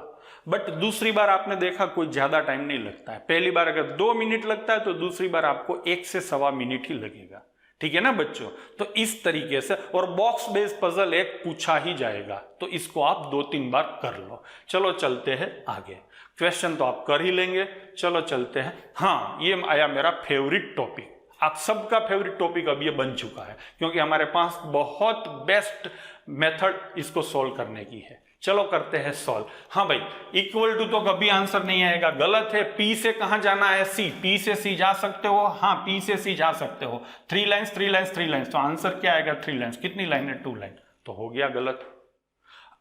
बट दूसरी बार आपने देखा कोई ज्यादा टाइम नहीं लगता है। पहली बार अगर 2 मिनट लगता है तो दूसरी बार आपको 1 से 1.25 मिनट ही लगेगा। ठीक है ना बच्चों। तो इस तरीके से, और बॉक्स बेस्ड पजल एक पूछा ही जाएगा तो इसको आप 2-3 बार कर लो। चलो चलते हैं आगे। क्वेश्चन तो आप कर ही लेंगे। चलो चलते हैं। हाँ, ये आया मेरा फेवरेट टॉपिक। आप सबका फेवरेट टॉपिक अब ये बन चुका है क्योंकि हमारे पास बहुत बेस्ट मेथड इसको सॉल्व करने की है। चलो करते हैं सॉल्व। हाँ भाई, इक्वल टू तो कभी आंसर नहीं आएगा, गलत है। P से कहां जाना है? C। P से C जा सकते हो? हाँ, P से C जा सकते हो। 3 लाइन्स 3 लाइन्स 3 लाइन्स तो आंसर क्या आएगा? 3 लाइन्स। कितनी लाइन है? 2 लाइन। तो हो गया गलत।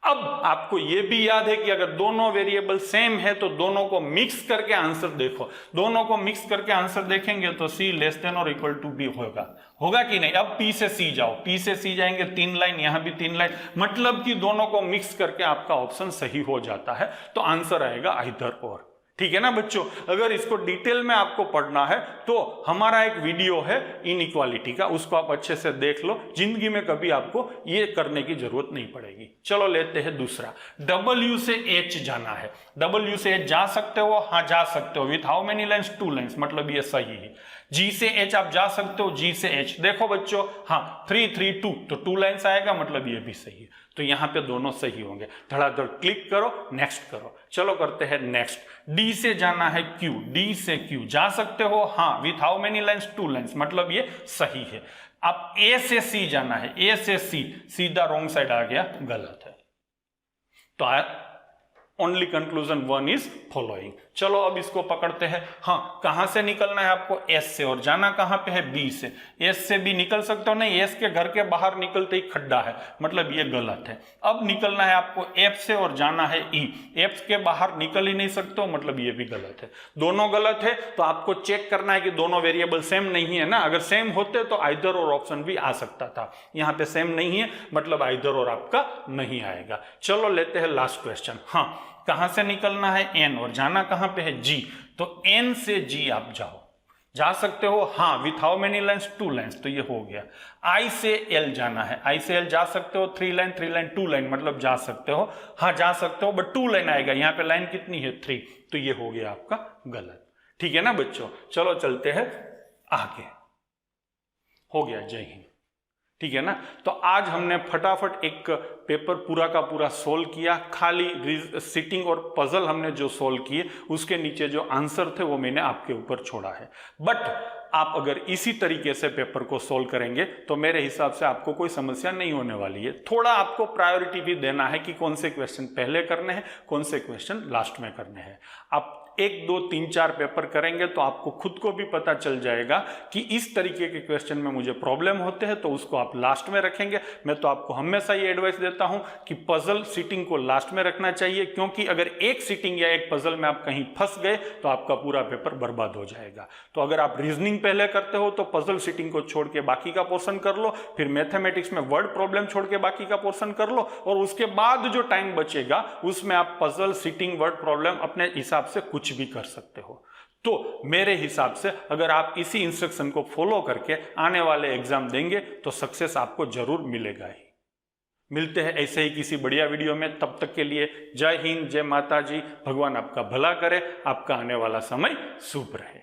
अब आपको यह भी याद है कि अगर दोनों वेरिएबल सेम है तो दोनों को मिक्स करके आंसर देखो। दोनों को मिक्स करके आंसर देखेंगे तो C लेस देन और इक्वल टू B होगा कि नहीं? अब P से C जाओ। P से C जाएंगे 3 लाइन, यहां भी 3 लाइन, मतलब कि दोनों को मिक्स करके आपका ऑप्शन सही हो जाता है तो आंसर आएगा आइदर और। ठीक है ना बच्चों। अगर इसको डिटेल में आपको पढ़ना है तो हमारा एक वीडियो है इनइक्वालिटी का, उसको आप अच्छे से देख लो। जिंदगी में कभी आपको ये करने की जरूरत नहीं पड़ेगी। चलो लेते हैं दूसरा। W से H जाना है। W से H जा सकते हो? हाँ जा सकते हो। With how many lines? 2 lines, मतलब ये सही है। G से H आप जा सकते हो? G से H देखो बच्चों, हाँ 3 3 2 तो 2 लाइन्स आएगा, मतलब ये भी सही है। तो यहां पे दोनों सही होंगे। धड़ाधड़ क्लिक करो, नेक्स्ट करो। चलो करते हैं नेक्स्ट। D से जाना है Q। D से Q जा सकते हो? हाँ। With how many lines? 2 lines, मतलब ये सही है। अब A से C जाना है। A से C सीधा रॉन्ग साइड आ गया, गलत है। तो ओनली कंक्लूजन 1 इज फॉलोइंग। चलो अब इसको पकड़ते हैं। हाँ, कहां से निकलना है आपको? S से, और जाना कहां पे है? B से। S से भी निकल सकते हो? नहीं, S के घर के बाहर निकलते ही खड्डा है, मतलब ये गलत है। अब निकलना है आपको F से और जाना है E। F के बाहर निकल ही नहीं सकते हो, मतलब ये भी गलत है। दोनों गलत है तो आपको चेक करना है कि दोनों वेरिएबल सेम नहीं है ना। अगर सेम होते तो आइदर और ऑप्शन भी आ सकता था। यहाँ पे सेम नहीं है, मतलब आइदर और आपका नहीं आएगा। चलो लेते हैं लास्ट क्वेश्चन। हाँ, कहां से निकलना है? N, और जाना कहां पे है? G। तो N से G आप जाओ, जा सकते हो? हाँ। With how many lines? 2 lines, तो ये हो गया। I से L जाना है। I से L जा सकते हो? 3 लाइन 3 लाइन 2 लाइन, मतलब जा सकते हो? हाँ जा सकते हो, बट 2 लाइन आएगा। यहाँ पे लाइन कितनी है? 3, तो ये हो गया आपका गलत। ठीक है ना बच्चों। चलो चलते हैं आगे। हो गया, जय हिंद। ठीक है ना। तो आज हमने फटाफट एक पेपर पूरा का पूरा सोल्व किया। खाली सिटिंग और पजल हमने जो सोल्व किए उसके नीचे जो आंसर थे वो मैंने आपके ऊपर छोड़ा है। बट आप अगर इसी तरीके से पेपर को सोल्व करेंगे तो मेरे हिसाब से आपको कोई समस्या नहीं होने वाली है। थोड़ा आपको प्रायोरिटी भी देना है कि कौन से क्वेश्चन पहले करने हैं, कौन से क्वेश्चन लास्ट में करने हैं। आप 1 2 3 4 पेपर करेंगे तो आपको खुद को भी पता चल जाएगा कि इस तरीके के क्वेश्चन में मुझे प्रॉब्लम होते हैं, तो उसको आप लास्ट में रखेंगे। मैं तो आपको हमेशा ये एडवाइस देता हूं कि पजल सिटिंग को लास्ट में रखना चाहिए, क्योंकि अगर एक सिटिंग या एक पजल में आप कहीं फंस गए तो आपका पूरा पेपर बर्बाद हो जाएगा। तो अगर आप रीजनिंग पहले करते हो तो पजल सिटिंग को छोड़ के बाकी का पोर्शन कर लो, फिर मैथमेटिक्स में वर्ड प्रॉब्लम छोड़ के बाकी का पोर्शन कर लो, और उसके बाद जो टाइम बचेगा उसमें आप पजल सिटिंग वर्ड प्रॉब्लम अपने हिसाब से कुछ भी कर सकते हो। तो मेरे हिसाब से अगर आप इसी इंस्ट्रक्शन को फॉलो करके आने वाले एग्जाम देंगे तो सक्सेस आपको जरूर मिलेगा ही। मिलते हैं ऐसे ही किसी बढ़िया वीडियो में, तब तक के लिए जय हिंद, जय माता जी। भगवान आपका भला करे, आपका आने वाला समय शुभ रहे।